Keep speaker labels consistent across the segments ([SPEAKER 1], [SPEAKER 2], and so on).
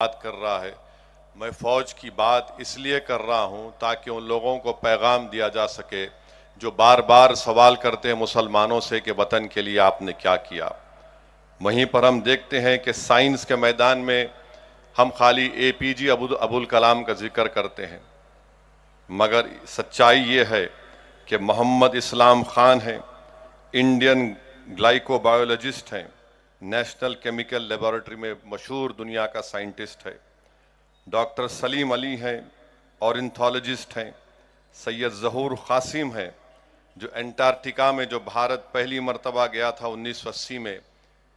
[SPEAKER 1] बात कर रहा है। मैं फ़ौज की बात इसलिए कर रहा हूं ताकि उन लोगों को पैगाम दिया जा सके जो बार बार सवाल करते हैं मुसलमानों से कि वतन के लिए आपने क्या किया। वहीं पर हम देखते हैं कि साइंस के मैदान में हम खाली APJ अबुल कलाम का जिक्र करते हैं, मगर सच्चाई ये है कि मोहम्मद इस्लाम खान हैं, इंडियन ग्लाइकोबायोलॉजिस्ट हैं, नेशनल केमिकल लेबोरेटरी में मशहूर दुनिया का साइंटिस्ट है। डॉक्टर सलीम अली हैं, ऑर्निथोलॉजिस्ट हैं। सैयद ज़हूर क़ासिम हैं, जो एंटार्क्टिका में जो भारत पहली मर्तबा गया था 1980 में,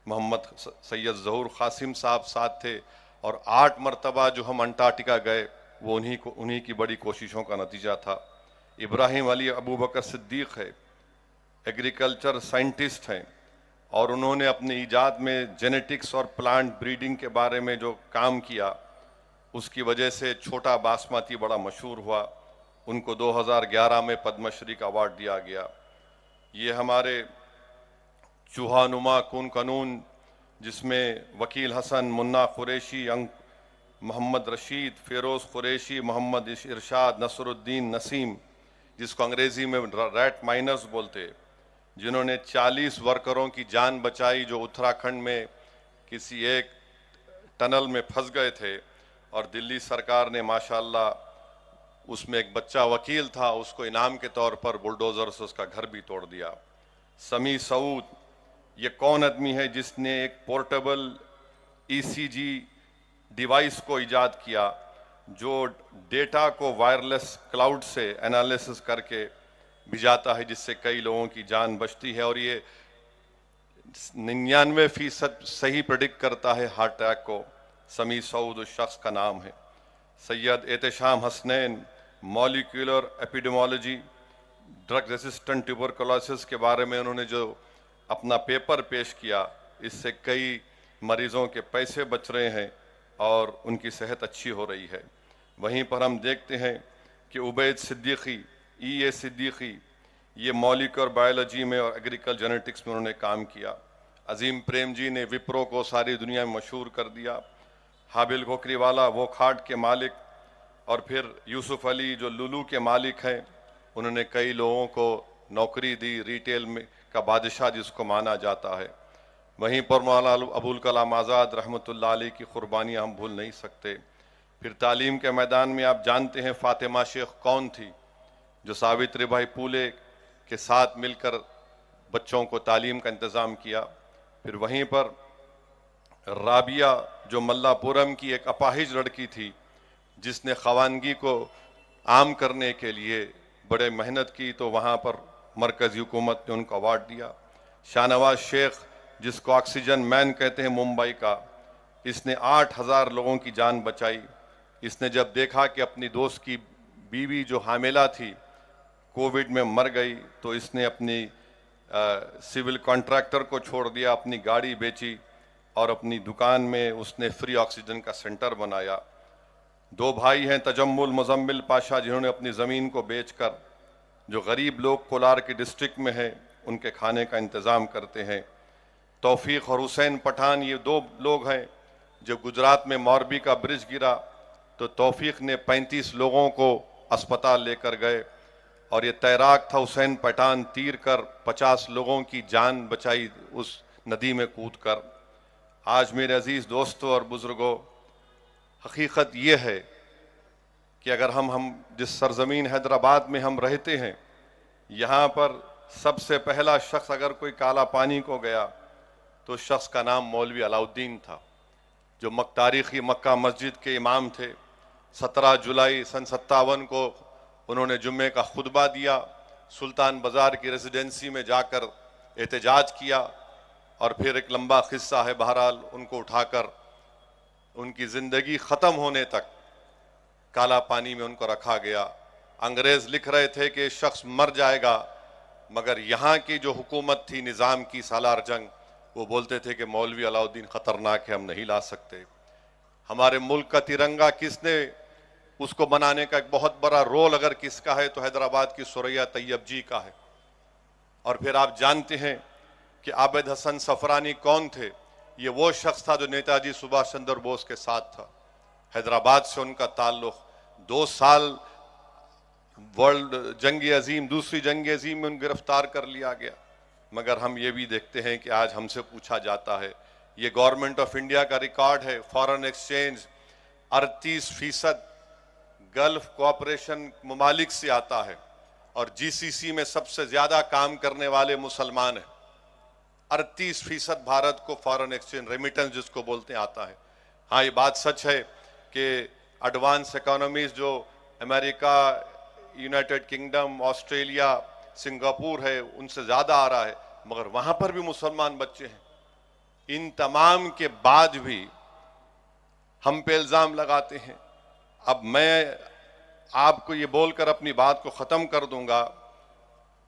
[SPEAKER 1] मोहम्मद सैयद ज़हूर क़ासिम साहब साथ थे। और 8 मर्तबा जो हम अंटार्कटिका गए वो उन्हीं की बड़ी कोशिशों का नतीजा था। इब्राहिम अली अबू बकर सिद्दीक़ है, एग्रीकल्चर साइंटिस्ट हैं, और उन्होंने अपनी ईजाद में जेनेटिक्स और प्लांट ब्रीडिंग के बारे में जो काम किया उसकी वजह से छोटा बासमती बड़ा मशहूर हुआ। उनको 2011 में पद्मश्री का अवार्ड दिया गया। ये हमारे चूहानुमा कून कानून, जिसमें वकील हसन, मुन्ना कुरैशी, मोहम्मद रशीद, फिरोज़ कुरैशी, मोहम्मद इरशाद, नसरुद्दीन नसीम, जिसको अंग्रेज़ी में रैट माइनर्स बोलते, जिन्होंने 40 वर्करों की जान बचाई जो उत्तराखंड में किसी एक टनल में फंस गए थे, और दिल्ली सरकार ने माशाअल्लाह उसमें एक बच्चा वकील था, उसको इनाम के तौर पर बुलडोज़र से उसका घर भी तोड़ दिया। समी सऊद, ये कौन आदमी है जिसने एक पोर्टेबल ECG डिवाइस को ईजाद किया जो डेटा को वायरलेस क्लाउड से एनालिसिस करके भिजाता है, जिससे कई लोगों की जान बचती है। और ये 99% सही प्रेडिक्ट करता है हार्ट अटैक को। समी सऊद उस शख्स का नाम है। Syed Ehtesham Hasnain, molecular epidemiology, drug resistant tuberculosis के बारे में उन्होंने जो अपना पेपर पेश किया, इससे कई मरीजों के पैसे बच रहे हैं और उनकी सेहत अच्छी हो रही है। वहीं पर हम देखते हैं कि उबैद सिद्दीकी, EA सिद्दीकी, ये मॉलिक्यूलर बायोलॉजी में और एग्रीकल्चर जेनेटिक्स में उन्होंने काम किया। अजीम प्रेम जी ने विप्रो को सारी दुनिया में मशहूर कर दिया। हाबिल खोखरीवाला वो खाट के मालिक, और फिर यूसुफ अली जो लुलू के मालिक हैं, उन्होंने कई लोगों को नौकरी दी, रिटेल में का बादशाह जिसको माना जाता है। वहीं पर मौलाना अबुल कलाम आज़ाद रहमतुल्लाह अलैह की कुर्बानियाँ हम भूल नहीं सकते। फिर तालीम के मैदान में आप जानते हैं फातिमा शेख कौन थी, जो सावित्रीबाई फुले के साथ मिलकर बच्चों को तालीम का इंतज़ाम किया। फिर वहीं पर राबिया जो मल्लापुरम की एक अपाहिज लड़की थी, जिसने खवानगी को आम करने के लिए बड़े मेहनत की, तो वहाँ पर मरकज़ी हुकूमत ने उनको अवार्ड दिया। शाहनवाज शेख, जिसको ऑक्सीजन मैन कहते हैं मुंबई का, इसने 8000 लोगों की जान बचाई। इसने जब देखा कि अपनी दोस्त की बीवी जो हामिला थी कोविड में मर गई, तो इसने अपनी सिविल कॉन्ट्रैक्टर को छोड़ दिया, अपनी गाड़ी बेची और अपनी दुकान में उसने फ्री ऑक्सीजन का सेंटर बनाया। 2 भाई हैं, तजम्मुल मुजम्मिल पाशा, जिन्होंने अपनी ज़मीन को बेचकर जो गरीब लोग कोलार के डिस्ट्रिक्ट में हैं उनके खाने का इंतज़ाम करते हैं। तौफीक और हुसैन पठान, ये 2 लोग हैं। जब गुजरात में मोरबी का ब्रिज गिरा तो तौफीक ने 35 लोगों को अस्पताल लेकर गए, और ये तैराक था हुसैन पठान, तीर कर 50 लोगों की जान बचाई उस नदी में कूद कर। आज मेरे अजीज़ दोस्तों और बुज़ुर्गों, हकीकत ये है कि अगर हम जिस सरजमीन हैदराबाद में हम रहते हैं, यहाँ पर सबसे पहला शख्स अगर कोई काला पानी को गया तो शख्स का नाम मौलवी अलाउद्दीन था, जो तारीख़ी मक्का मस्जिद के इमाम थे। 17 जुलाई सन 57 को उन्होंने जुम्मे का खुतबा दिया, सुल्तान बाज़ार की रेजिडेंसी में जाकर एहतजाज किया, और फिर एक लंबा किस्सा है। बहरहाल उनको उठाकर उनकी ज़िंदगी ख़त्म होने तक काला पानी में उनको रखा गया। अंग्रेज़ लिख रहे थे कि शख्स मर जाएगा, मगर यहाँ की जो हुकूमत थी निज़ाम की सालार जंग, वो बोलते थे कि मौलवी अलाउद्दीन ख़तरनाक है, हम नहीं ला सकते। हमारे मुल्क का तिरंगा किसने, उसको बनाने का एक बहुत बड़ा रोल अगर किसका है तो हैदराबाद की सुरैया तैयब जी का है। और फिर आप जानते हैं कि आबिद हसन सफरानी कौन थे। ये वो शख्स था जो नेताजी सुभाष चंद्र बोस के साथ था। हैदराबाद से उनका ताल्लुक, 2 साल वर्ल्ड जंग अजीम, दूसरी जंग अजीम में उन गिरफ्तार कर लिया गया। मगर हम ये भी देखते हैं कि आज हमसे पूछा जाता है, ये गवर्नमेंट ऑफ इंडिया का रिकॉर्ड है, फॉरेन एक्सचेंज 38% गल्फ कोऑपरेशन ममालिक से आता है और जीसीसी में सबसे ज्यादा काम करने वाले मुसलमान हैं। 38% भारत को फॉरेन एक्सचेंज रेमिटेंस जिसको बोलते हैं आता है। हाँ, ये बात सच है कि एडवांस इकोनॉमीज जो America, United kingdom, Australia, Singapore है, उनसे ज्यादा आ रहा है, मगर वहां पर भी मुसलमान बच्चे हैं। इन तमाम के बाद भी हम पे इल्जाम लगाते हैं। अब मैं आपको ये बोलकर अपनी बात को खत्म कर दूंगा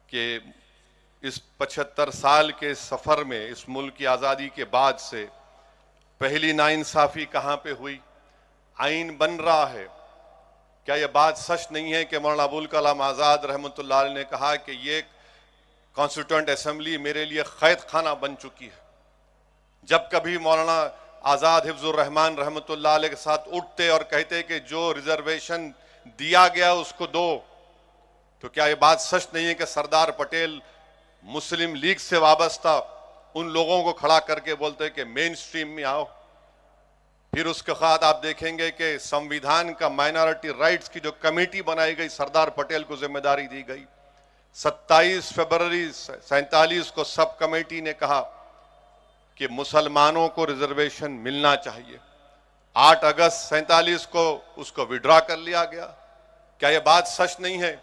[SPEAKER 1] कि इस 75 साल के सफर में, इस मुल्क की आजादी के बाद से पहली नाइंसाफी कहां पे हुई? आइन बन रहा है। क्या यह बात सच नहीं है कि मौलाना अबुल कलाम आजाद रहमतुल्लाह अलैह ने कहा कि ये कॉन्स्टिट्यूएंट असेंबली मेरे लिए कैद खाना बन चुकी है? जब कभी मौलाना आजाद हिफ्जुर रहमान रहमतुल्लाह अलैह के साथ उठते और कहते कि जो रिजर्वेशन दिया गया उसको दो, तो क्या यह बात सच नहीं है कि सरदार पटेल मुस्लिम लीग से वाबस्ता उन लोगों को खड़ा करके बोलते कि मेन स्ट्रीम में आओ? फिर उसके बाद आप देखेंगे कि संविधान का माइनॉरिटी राइट्स की जो कमेटी बनाई गई, सरदार पटेल को जिम्मेदारी दी गई। 27 फरवरी 47 को सब कमेटी ने कहा कि मुसलमानों को रिजर्वेशन मिलना चाहिए। 8 अगस्त 47 को उसको विड्रॉ कर लिया गया। क्या यह बात सच नहीं है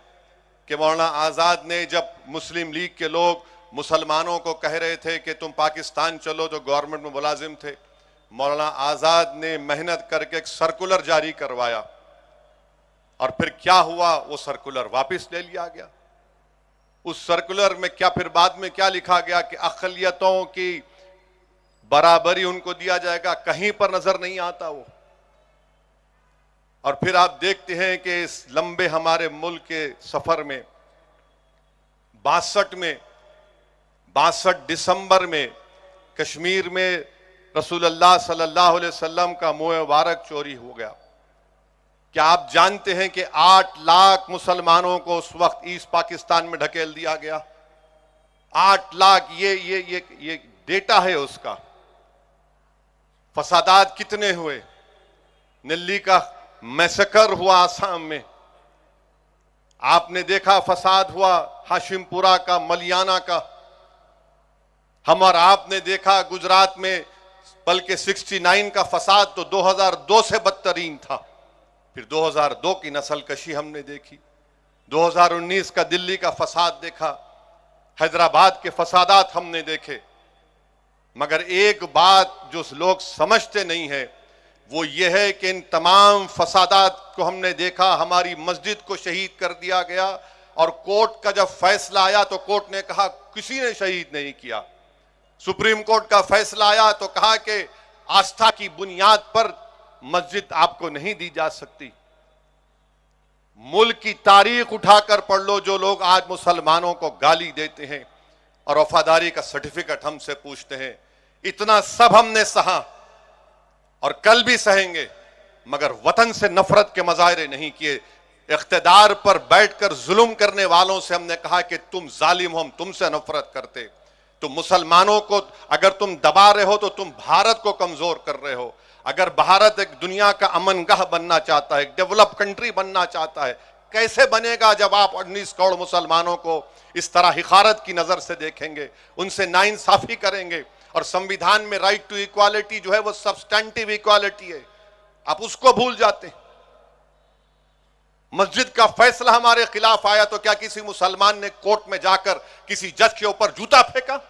[SPEAKER 1] कि मौलाना आजाद ने, जब मुस्लिम लीग के लोग मुसलमानों को कह रहे थे कि तुम पाकिस्तान चलो, जो गवर्नमेंट में मुलाजिम थे, मौलाना आजाद ने मेहनत करके एक सर्कुलर जारी करवाया और फिर क्या हुआ? वो सर्कुलर वापस ले लिया गया। उस सर्कुलर में क्या फिर बाद में क्या लिखा गया कि अक़लियतों की बराबरी उनको दिया जाएगा? कहीं पर नजर नहीं आता वो। और फिर आप देखते हैं कि इस लंबे हमारे मुल्क के सफर में 62 दिसंबर में कश्मीर में रसूलुल्लाह सल्लल्लाहु अलैहि वसल्लम का मुँह मुबारक चोरी हो गया। क्या आप जानते हैं कि 8 लाख मुसलमानों को उस वक्त ईस्ट पाकिस्तान में ढकेल दिया गया? 8 लाख, ये डेटा है उसका। फसादात कितने हुए? निल्ली का मैसेकर हुआ आसाम में, आपने देखा फसाद हुआ हाशिमपुरा का, मलियाना का। हम और आपने देखा गुजरात में, बल्कि 69 का फसाद तो 2002 से बदतरीन था। फिर 2002 की नस्ल कशी हमने देखी, 2019 का दिल्ली का फसाद देखा, हैदराबाद के फसादात हमने देखे। मगर एक बात जो लोग समझते नहीं है वो ये है कि इन तमाम फसादात को हमने देखा। हमारी मस्जिद को शहीद कर दिया गया और कोर्ट का जब फैसला आया तो कोर्ट ने कहा किसी ने शहीद नहीं किया। सुप्रीम कोर्ट का फैसला आया तो कहा कि आस्था की बुनियाद पर मस्जिद आपको नहीं दी जा सकती। मुल्क की तारीख उठाकर पढ़ लो, जो लोग आज मुसलमानों को गाली देते हैं और वफादारी का सर्टिफिकेट हमसे पूछते हैं, इतना सब हमने सहा और कल भी सहेंगे, मगर वतन से नफरत के मजाहरे नहीं किए। इख्तिदार पर बैठकर जुल्म करने वालों से हमने कहा कि तुम जालिम हो, हम तुमसे नफरत करते। तुम मुसलमानों को अगर तुम दबा रहे हो तो तुम भारत को कमजोर कर रहे हो। अगर भारत एक दुनिया का अमनगाह बनना चाहता है, एक डेवलप कंट्री बनना चाहता है, कैसे बनेगा जब आप 19 करोड़ मुसलमानों को इस तरह हिकारत की नजर से देखेंगे, उनसे नाइंसाफी करेंगे। और संविधान में राइट टू इक्वालिटी जो है वो सब्सटेंटिव इक्वालिटी है, आप उसको भूल जाते हैं। मस्जिद का फैसला हमारे खिलाफ आया तो क्या किसी मुसलमान ने कोर्ट में जाकर किसी जज के ऊपर जूता फेंका?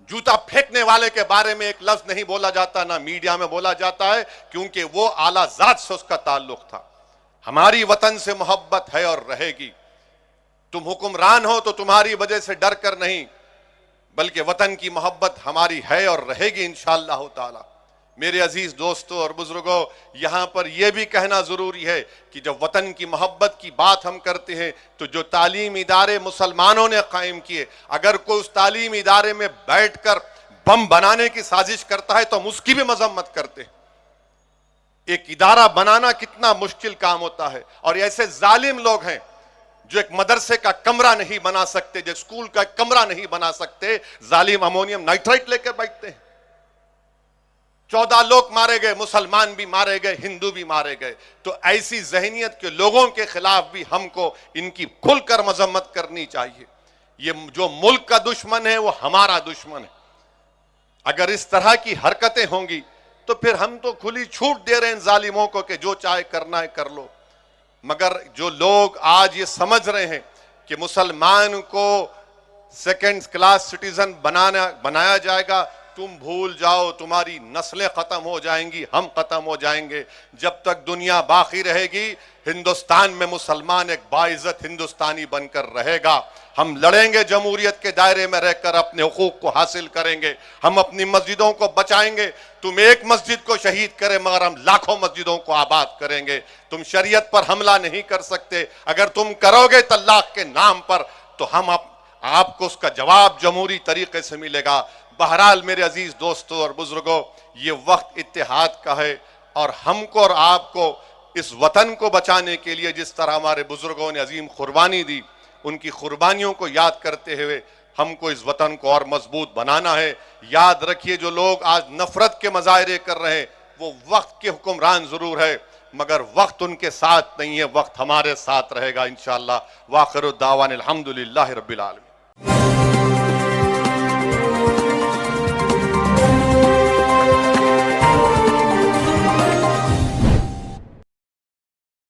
[SPEAKER 1] जूता फेंकने वाले के बारे में एक लफ्ज नहीं बोला जाता, ना मीडिया में बोला जाता है, क्योंकि वो आला जात से उसका ताल्लुक था। हमारी वतन से मोहब्बत है और रहेगी। तुम हुक्मरान हो तो तुम्हारी वजह से डर कर नहीं, बल्कि वतन की मोहब्बत हमारी है और रहेगी इंशाअल्लाह ताला। मेरे अजीज दोस्तों और बुजुर्गों, यहां पर यह भी कहना जरूरी है कि जब वतन की मोहब्बत की बात हम करते हैं तो जो तालीम इदारे मुसलमानों ने कायम किए, अगर कोई उस तालीम इदारे में बैठकर बम बनाने की साजिश करता है तो हम उसकी भी मजम्मत करते हैं।
[SPEAKER 2] एक इदारा बनाना कितना मुश्किल काम होता है, और ऐसे जालिम लोग हैं जो एक मदरसे का कमरा नहीं बना सकते, जो स्कूल का कमरा नहीं बना सकते, जालिम अमोनियम नाइट्राइट लेकर बैठते हैं। 14 लोग मारे गए, मुसलमान भी मारे गए, हिंदू भी मारे गए। तो ऐसी जहनियत के लोगों के खिलाफ भी हमको इनकी खुलकर मजम्मत करनी चाहिए। ये जो मुल्क का दुश्मन है वो हमारा दुश्मन है। अगर इस तरह की हरकतें होंगी तो फिर हम तो खुली छूट दे रहे हैं जालिमों को कि जो चाहे करना है कर लो। मगर जो लोग आज ये समझ रहे हैं कि मुसलमान को सेकंड क्लास सिटीजन बनाया जाएगा, तुम भूल जाओ, तुम्हारी नस्लें खत्म हो जाएंगी, हम खत्म हो जाएंगे। जब तक दुनिया बाकी रहेगी, हिंदुस्तान में मुसलमान एक बाइज्जत हिंदुस्तानी बनकर रहेगा। हम लड़ेंगे, जमहूरियत के दायरे में रहकर अपने हुकूक को हासिल करेंगे। हम अपनी मस्जिदों को बचाएंगे। तुम एक मस्जिद को शहीद करे मगर हम लाखों मस्जिदों को आबाद करेंगे। तुम शरीयत पर हमला नहीं कर सकते। अगर तुम करोगे तलाक के नाम पर तो हम आपको उसका जवाब जमहूरी तरीके से मिलेगा। बहरहाल मेरे अजीज दोस्तों और बुजुर्गों, ये वक्त इत्तेहाद का है, और हमको और आपको इस वतन को बचाने के लिए जिस तरह हमारे बुजुर्गों ने अजीम कुर्बानी दी, उनकी कुर्बानियों को याद करते हुए हमको इस वतन को और मजबूत बनाना है। याद रखिए, जो लोग आज नफरत के मजाहरे कर रहे हैं वो वक्त के हुक्मरान जरूर है, मगर वक्त उनके साथ नहीं है, वक्त हमारे साथ रहेगा इंशाअल्लाह। वाखिरु दावान अल्हम्दुलिल्लाहि रब्बिल आलमीन।